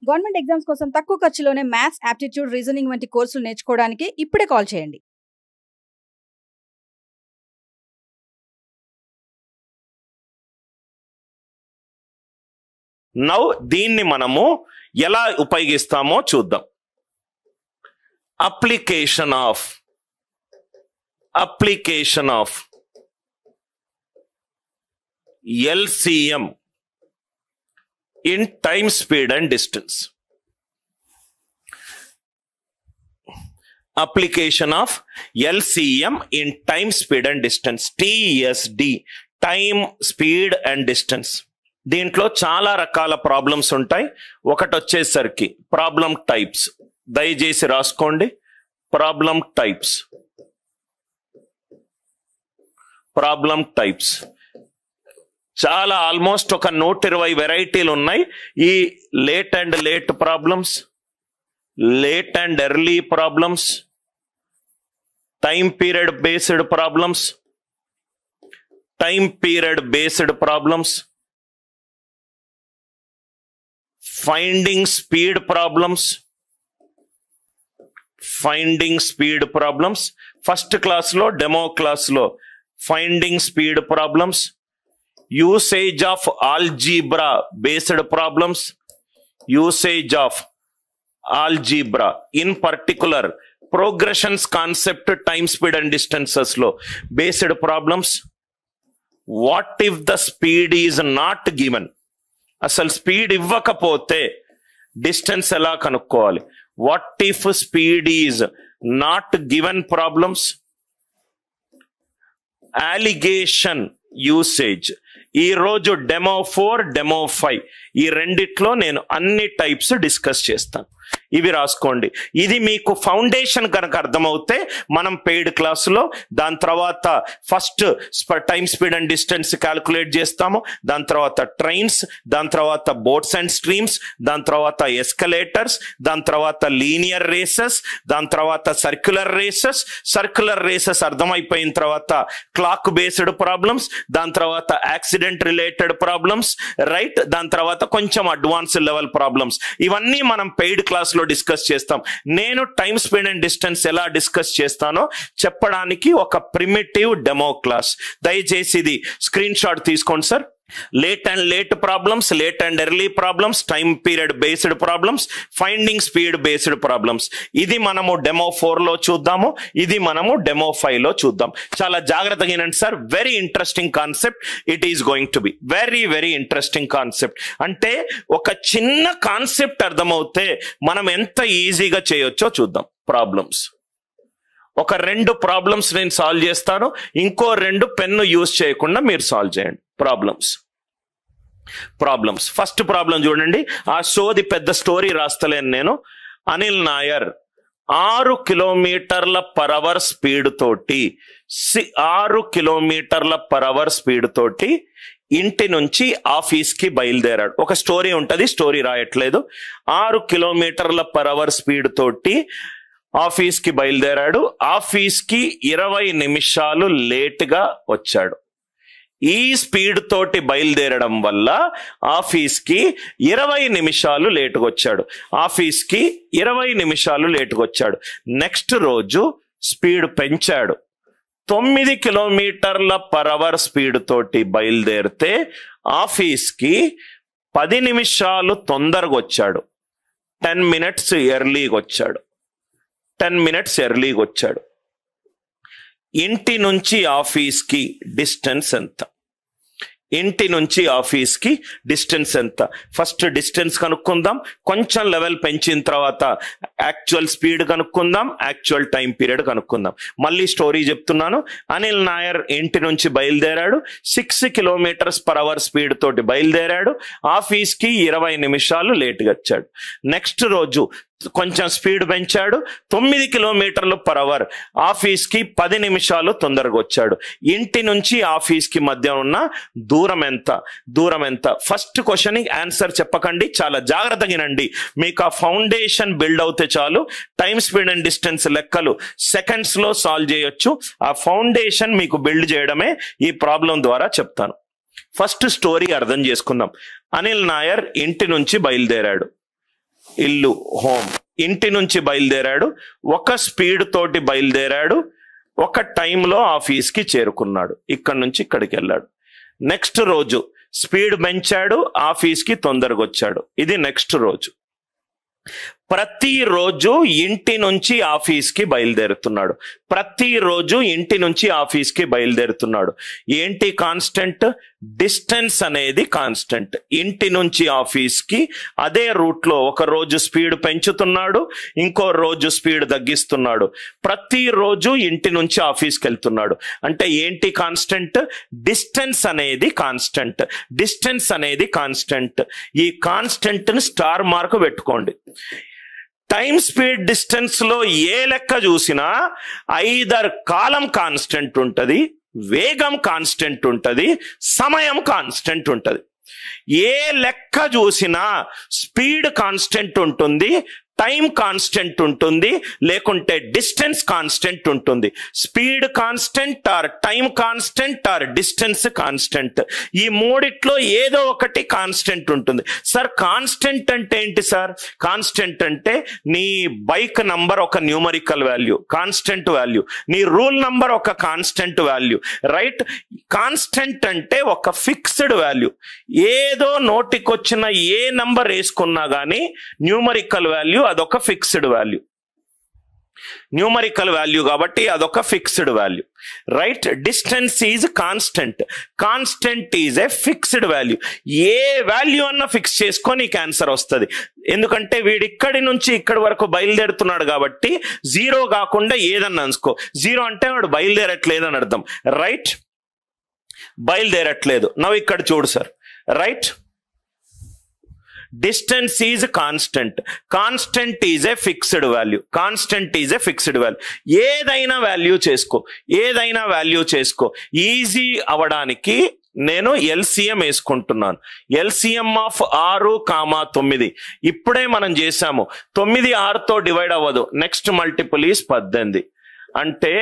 Government exams కోసం తక్కువ ఖర్చులోనే maths, aptitude, reasoning వంటి కోర్సులు నేర్చుకోవడానికి ఇప్పుడే కాల్ చేయండి. నౌ దీన్ని మనము ఎలా ఉపయోగిస్తామో చూద్దాం. Application of LCM in time, speed and distance. Application of LCM in time, speed and distance. TSD, time, speed and distance. దీంట్లో చాలా రకాల ప్రాబ్లమ్స్ ఉంటాయి. ఒకటి వచ్చేసరికి ప్రాబ్లం టైప్స్. దయచేసి రాసుకోండి. ప్రాబ్లం టైప్స్ చాలా ఆల్మోస్ట్ ఒక 120 వెరైటీలు ఉన్నాయి. ఈ late and problems, late and early problems, time period based problems, finding speed problems. First క్లాస్లో డెమో క్లాస్లో finding speed problems, usage of algebra based problems, in particular progressions concept, time, speed and distances lo based problems. What if the speed is not given? Asal speed ivvakapothe distance ela kanukkovali. What if speed is not given problems. Allegation usage. ఈ రోజు demo 4, demo 5 ఈ రెండిట్లో నేను అన్ని types discuss చేస్తాను. ఇవి రాసుకోండి. ఇది మీకు ఫౌండేషన్ కనుక అర్థమవుతే మనం పెయిడ్ క్లాసులో దాని తర్వాత first time, speed and distance calculate చేస్తాము. దాని తర్వాత ట్రైన్స్, దాని తర్వాత బోట్స్ అండ్ స్ట్రీమ్స్, దాని తర్వాత ఎస్కలేటర్స్, దాని తర్వాత లీనియర్ రేసెస్, దాని తర్వాత సర్క్యులర్ రేసెస్ అర్థమైపోయిన తర్వాత క్లాక్ బేస్డ్ ప్రాబ్లమ్స్, దాని తర్వాత యాక్సిడెంట్ రిలేటెడ్ ప్రాబ్లమ్స్, రైట్. దాని తర్వాత కొంచెం అడ్వాన్స్ లెవెల్ ప్రాబ్లమ్స్. ఇవన్నీ మనం పెయిడ్ క్లాస్ లో డిస్కస్ చేస్తాం. నేను టైం, స్పీడ్ అండ్ డిస్టెన్స్ ఎలా డిస్కస్ చేస్తానో చెప్పడానికి ఒక ప్రిమిటివ్ డెమో క్లాస్. దయచేసి ఇది స్క్రీన్ షాట్ తీసుకోండి sir. Late problems, late and early problems, time period based problems, finding speed based problems. ఇది మనము డెమో 4 లో చూద్దాము. ఇది మనము డెమో 5 లో చూద్దాం. చాలా జాగ్రత్తగా వినండి sir. Very interesting concept. It is going to be very interesting concept. అంటే ఒక చిన్న కాన్సెప్ట్ అర్థమవుతే మనం ఎంత ఈజీగా చేయొచ్చో చూద్దాం. ప్రాబ్లమ్స్ ఒక 2 ప్రాబ్లమ్స్ నేను సాల్వ్ చేస్తాను. ఇంకో 2 పెన్ను యూజ్ చేయకుండా మీరు సాల్వ్ చేయండి. ప్రాబ్లమ్స్ ఫస్ట్ ప్రాబ్లం చూడండి. ఆ సోది పెద్ద స్టోరీ రాస్తలేను నేను. అనిల్ నాయర్ 6 km/h స్పీడ్ తోటి 6 km/h స్పీడ్ తోటి ఇంటి నుంచి ఆఫీస్ కి బయలుదేరాడు. ఒక స్టోరీ ఉంటది, స్టోరీ రాయట్లేదు. 6 km/h స్పీడ్ తోటి ఆఫీస్ కి బయలుదేరాడు. ఆఫీస్ కి 20 నిమిషాలు లేట్ గా వచ్చాడు. ఈ స్పీడ్ తోటి బయలుదేరడం వల్ల ఆఫీస్ కి 20 నిమిషాలు లేటుగా వచ్చాడు. నెక్స్ట్ రోజు స్పీడ్ పెంచాడు. 9 km/h స్పీడ్ తోటి బయలుదేరితే ఆఫీస్ కి 10 నిమిషాలు తొందరగా వచ్చాడు. 10 minutes ఎర్లీగా వచ్చాడు. ఇంటి నుంచి ఆఫీస్ కి డిస్టెన్స్ ఎంత? ఫస్ట్ డిస్టెన్స్ కనుక్కుందాం. కొంచెం లెవెల్ పెంచిన తర్వాత యాక్చువల్ స్పీడ్ కనుక్కుందాం, యాక్చువల్ టైం పీరియడ్ కనుక్కుందాం. మళ్ళీ స్టోరీ చెప్తున్నాను. అనిల్ నాయర్ ఇంటి నుంచి బయలుదేరాడు. 6 km/h స్పీడ్ తోటి బయలుదేరాడు. ఆఫీస్ కి 20 నిమిషాలు లేట్గా వచ్చాడు. నెక్స్ట్ రోజు కొంచెం స్పీడ్ పెంచాడు. 9 km/h ఆఫీస్ కి 10 నిమిషాలు తొందరగా వచ్చాడు. ఇంటి నుంచి ఆఫీస్ కి మధ్య ఉన్న దూరం ఎంత? ఫస్ట్ క్వశ్చన్ ఆన్సర్ చెప్పకండి, చాలా జాగ్రత్తగా వినండి. మీకు ఆ ఫౌండేషన్ బిల్డ్ అవుతే చాలు. టైం, స్పీడ్ అండ్ డిస్టెన్స్ లెక్కలు సెకండ్స్ లో సాల్వ్ చేయొచ్చు. ఆ ఫౌండేషన్ మీకు బిల్డ్ చేయడమే ఈ ప్రాబ్లం ద్వారా చెప్తాను. ఫస్ట్ స్టోరీ అర్థం చేసుకుందాం. అనిల్ నాయర్ ఇంటి నుంచి బయలుదేరాడు. ఇల్లు హోమ్, ఇంటి నుంచి బయలుదేరాడు, ఒక స్పీడ్ తోటి బయలుదేరాడు, ఒక టైంలో ఆఫీస్కి చేరుకున్నాడు, ఇక్కడ నుంచి ఇక్కడికి వెళ్ళాడు. నెక్స్ట్ రోజు స్పీడ్ పెంచాడు, ఆఫీస్కి తొందరగా వచ్చాడు. ఇది నెక్స్ట్ రోజు. ప్రతిరోజు ఇంటి నుంచి ఆఫీస్కి బయలుదేరుతున్నాడు, ప్రతిరోజు ఇంటి నుంచి ఆఫీస్కి బయలుదేరుతున్నాడు. ఏంటి కాన్స్టెంట్? డిస్టెన్స్ అనేది కాన్స్టెంట్. ఇంటి నుంచి ఆఫీస్కి అదే రూట్లో ఒక రోజు స్పీడ్ పెంచుతున్నాడు, ఇంకో రోజు స్పీడ్ తగ్గిస్తున్నాడు. ప్రతిరోజు ఇంటి నుంచి ఆఫీస్కి వెళ్తున్నాడు. అంటే ఏంటి కాన్స్టెంట్? డిస్టెన్స్ అనేది కాన్స్టెంట్. డిస్టెన్స్ అనేది కాన్స్టెంట్. ఈ కాన్స్టెంట్ ని స్టార్ మార్క్ పెట్టుకోండి. టైం స్పీడ్ డిస్టెన్స్ లో ఏ లెక్క చూసినా ఐదర్ కాలం కాన్స్టెంట్ ఉంటది, వేగం కాన్స్టెంట్ ఉంటది, సమయం కాన్స్టెంట్ ఉంటది. ఏ లెక్క చూసినా స్పీడ్ కాన్స్టెంట్ ఉంటుంది, టైం కాన్స్టెంట్ ఉంటుంది, లేకుంటే డిస్టెన్స్ కాన్స్టెంట్ ఉంటుంది. Speed constant or time constant or distance constant. ఈ మూడిట్లో ఏదో ఒకటి కాన్స్టెంట్ ఉంటుంది. సార్ కాన్స్టెంట్ అంటే ఏంటి సార్? కాన్స్టెంట్ అంటే నీ బైక్ నంబర్ ఒక న్యూమరికల్ వాల్యూ, కాన్స్టెంట్ వాల్యూ. నీ రూల్ నంబర్ ఒక కాన్స్టెంట్ వాల్యూ, రైట్? కాన్స్టెంట్ అంటే ఒక ఫిక్స్డ్ వాల్యూ. ఏదో నోటికొచ్చిన ఏ నంబర్ వేసుకున్నా గానీ న్యూమరికల్ వాల్యూ అదొక ఫిక్స్డ్ వాల్యూ. న్యూమరికల్ వాల్యూ కాబట్టి అదొక fixed value, right? Distance is constant, constant is a fixed value. A value అన్నా ఫిక్స్ చేసుకొని నీకు ఆన్సర్ వస్తుంది. ఎందుకంటే వీడిక్కడి నుంచి ఇక్కడి వరకు బయలుదేరుతున్నాడు కాబట్టి జీరో కాకుండా ఏదన్నా అనుకో. జీరో అంటే వాడు బయలుదేరట్లేదని అర్థం, రైట్? బయలుదేరట్లేదు. నవ్వు ఇక్కడ చూడు sir, right? Distance is constant. Constant is a fixed value. Constant is a fixed value. ఏదైనా వాల్యూ చేసుకో, ఏదైనా వాల్యూ చేసుకో. ఈజీ అవడానికి నేను ఎల్సిఎం వేసుకుంటున్నాను. ఎల్సిఎం ఆఫ్ 6, 9 ఇప్పుడే మనం చేసాము. 9 6తో డివైడ్ అవ్వదు. Next multiple is 18. అంటే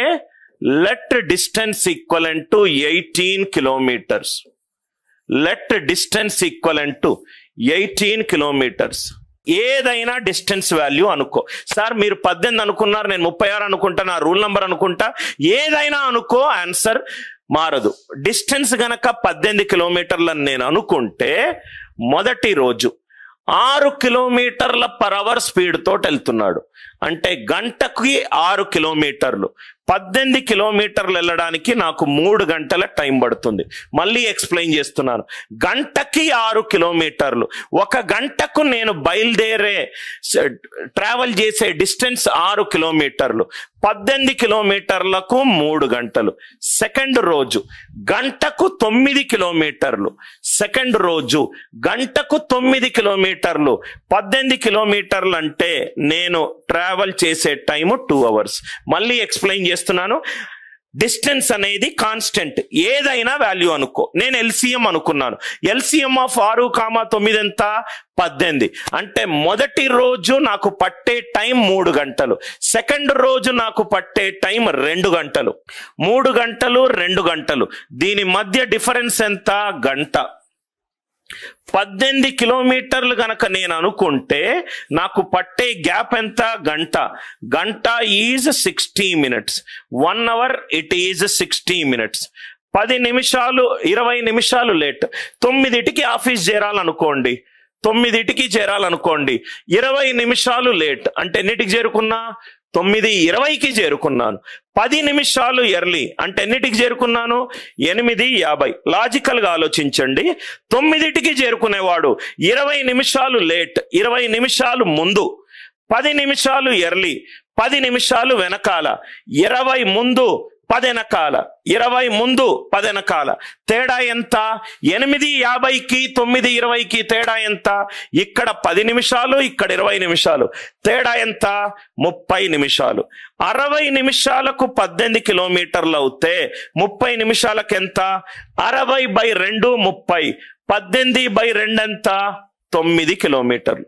let distance equivalent to 18 kilometres. Let distance equivalent to 18 kilometres. ఏదైనా డిస్టెన్స్ వాల్యూ అనుకో. సార్ మీరు 18 అనుకున్నారు, నేను 36 అనుకుంటా, నా రూల్ నంబర్ అనుకుంటా. ఏదైనా అనుకో, ఆన్సర్ మారదు. డిస్టెన్స్ గనక 18 కిలోమీటర్లని నేను అనుకుంటే మొదటి రోజు 6 కిలోమీటర్ల పర్ అవర్ స్పీడ్ తోటి వెళ్తున్నాడు. అంటే గంటకి 6 కిలోమీటర్లు. 18 కిలోమీటర్లు వెళ్ళడానికి నాకు 3 గంటల టైం పడుతుంది. మళ్ళీ ఎక్స్ప్లెయిన్ చేస్తున్నాను. గంటకి 6 కిలోమీటర్లు. ఒక గంటకు నేను ట్రావెల్ చేసే డిస్టెన్స్ 6 కిలోమీటర్లు. 18 కిలోమీటర్లకు 3 గంటలు. సెకండ్ రోజు గంటకు 9 కిలోమీటర్లు. సెకండ్ రోజు గంటకు 9 కిలోమీటర్లు. 18 కిలోమీటర్లు అంటే నేను ట్రావెల్ చేసే టైము 2 hours. మళ్ళీ ఎక్స్ప్లెయిన్ చేస్తున్నాను. డిస్టెన్స్ అనేది కాన్స్టెంట్. ఏదైనా వాల్యూ అనుకో. నేను ఎల్సిఎం అనుకున్నాను. ఎల్సిఎం ఆఫ్ 6, 9 ఎంత? 18. అంటే మొదటి రోజు నాకు పట్టే టైం 3 గంటలు. సెకండ్ రోజు నాకు పట్టే టైం 2 గంటలు. 3 గంటలు 2 గంటలు. దీని మధ్య డిఫరెన్స్ ఎంత? గంట. 18 కిలోమీటర్లు గనక నేను అనుకుంటే నాకు పట్టే గ్యాప్ ఎంత? గంట. గంట is 60 minutes. 1 hour it is 60 minutes. 10 నిమిషాలు 20 నిమిషాలు లేట్. 9కి ఆఫీస్ చేరాలనుకోండి, 9కి చేరాలనుకోండి, 20 నిమిషాలు లేట్. అంటే ఎన్నిటికి చేరుకున్నా? 9:20కి చేరుకున్నాను. 10 నిమిషాలు ఎర్లీ. అంటే ఎన్నిటికి చేరుకున్నాను? 8:50. లాజికల్ గా ఆలోచించండి. 9కి చేరుకునేవాడు 20 నిమిషాలు లేట్, 20 నిమిషాలు ముందు, 10 నిమిషాలు ఎర్లీ, 10 నిమిషాలు వెనకాల, 20 ముందు 10 వెనకాల, 20 ముందు 10 వెనకాల. తేడా ఎంత? 8:50కి 9:20కి తేడా ఎంత? ఇక్కడ 10 నిమిషాలు, ఇక్కడ 20 నిమిషాలు. తేడా ఎంత? 30 నిమిషాలు. 60 నిమిషాలకు 18 కిలోమీటర్లు అవుతే 30 నిమిషాలకు ఎంత? 60/2 30. 18/2 ఎంత? 9 కిలోమీటర్లు.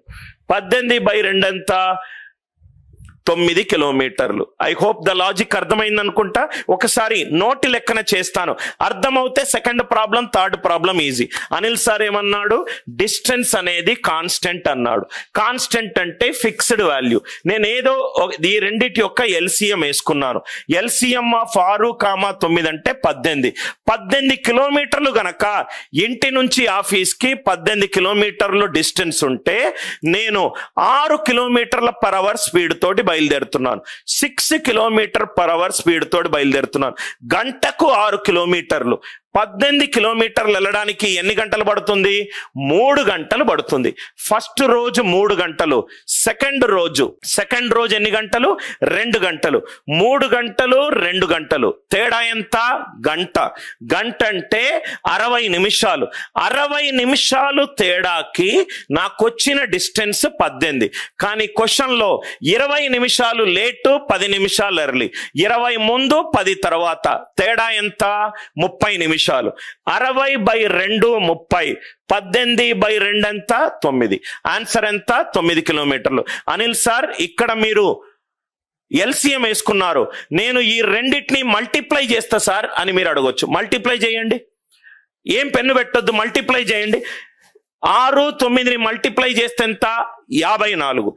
18/2 ఎంత? 9 కిలోమీటర్లు. ఐ హోప్ ద లాజిక్ అర్థమైంది అనుకుంటా. ఒకసారి నోటి లెక్కన చేస్తాను, అర్థమవుతే second problem third problem easy. Anil sir ఏమన్నాడు, డిస్టెన్స్ అనేది కాన్స్టెంట్ అన్నాడు. కాన్స్టెంట్ అంటే ఫిక్స్డ్ వాల్యూ. నేను ఏదో ఈ రెండిటి యొక్క ఎల్సిఎం వేసుకున్నాను. ఎల్సిఎం ఆఫ్ 6,9 అంటే 18. 18 కిలోమీటర్లు గనక ఇంటి నుంచి ఆఫీస్కి 18 కిలోమీటర్లు డిస్టెన్స్ ఉంటే నేను 6 కిలోమీటర్ల పర్ అవర్ స్పీడ్ తోటి బయలుదేరుతున్నాను. 6 కిలోమీటర్ పర్ అవర్ స్పీడ్ తోటి బయలుదేరుతున్నాను. గంటకు 6 కిలోమీటర్లు. 18 కిలోమీటర్లు వెళ్ళడానికి ఎన్ని గంటలు పడుతుంది? 3 గంటలు పడుతుంది. ఫస్ట్ రోజు 3 గంటలు, సెకండ్ రోజు ఎన్ని గంటలు? 2 గంటలు. 3 గంటలు 2 గంటలు, తేడా ఎంత? గంట. గంట అంటే 60 నిమిషాలు. 60 నిమిషాలు తేడాకి నాకు వచ్చిన డిస్టెన్స్ 18. కానీ క్వశ్చన్ లో 20 నిమిషాలు లేటు, 10 నిమిషాలు ఎర్లీ. 20 ముందు 10 తర్వాత, తేడా ఎంత? 30 నిమిషాలు. 60/2 30. 18/2 ఎంత? 9. ఆన్సర్ ఎంత? 9 కిలోమీటర్లు. అనిల్ సార్ ఇక్కడ మీరు ఎల్సిఎం వేసుకున్నారు, నేను ఈ రెండింటిని మల్టిప్లై చేస్తా సార్ అని మీరు అడగొచ్చు. మల్టిప్లై చేయండి, ఏం పెన్ను పెట్టొద్దు, మల్టిప్లై చేయండి. 6, 9ని మల్టిప్లై చేస్తే ఎంత? 54.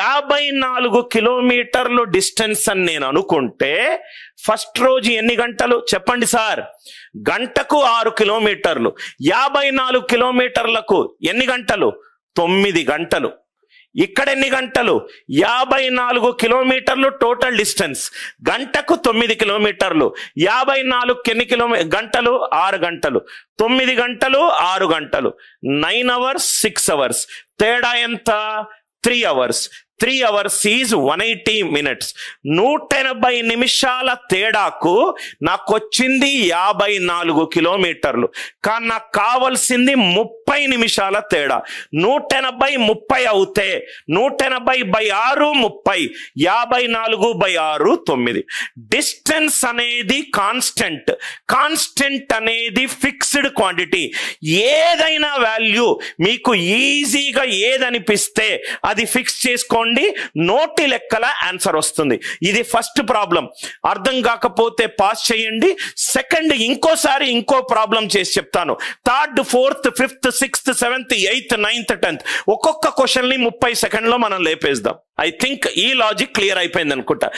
54 కిలోమీటర్లు డిస్టెన్స్ అని నేను అనుకుంటే ఫస్ట్ రోజు ఎన్ని గంటలు చెప్పండి సార్? గంటకు 6 కిలోమీటర్లు. 54 కిలోమీటర్లకు ఎన్ని గంటలు? 9 గంటలు. ఇక్కడ ఎన్ని గంటలు? 54 కిలోమీటర్లు టోటల్ డిస్టెన్స్. గంటకు 9 కిలోమీటర్లు. 54 ఎన్ని గంటలు? 6 గంటలు. 9 గంటలు 6 గంటలు. 9 hours 6 hours. తేడా ఎంత? 3 hours. 3 hours is 180 minutes. 180 నిమిషాల తేడాకు నాకు వచ్చింది 54 కిలోమీటర్లు. కానీ నాకు కావలసింది 30 నిమిషాల తేడా. 180 30 అవుతే 180/6 30. 54/6 9. డిస్టెన్స్ అనేది కాన్స్టెంట్. కాన్స్టెంట్ అనేది ఫిక్స్డ్ క్వాంటిటీ. ఏదైనా వాల్యూ మీకు ఈజీగా ఏదనిపిస్తే అది ఫిక్స్ చేసుకోండి, నోటి లెక్కల ఆన్సర్ వస్తుంది. ఇది ఫస్ట్ ప్రాబ్లం. అర్థం కాకపోతే పాస్ చేయండి. సెకండ్ ఇంకోసారి ఇంకో ప్రాబ్లం చేసి చెప్తాను. Third, fourth, fifth, 6th, 7th, 8th, 9th, 10th ఒక్కొక్క క్వశ్చన్ ని 30 సెకండ్లో మనం లేపేద్దాం. ఐ థింక్ ఈ లాజిక్ క్లియర్ అయిపోయింది అనుకుంటా.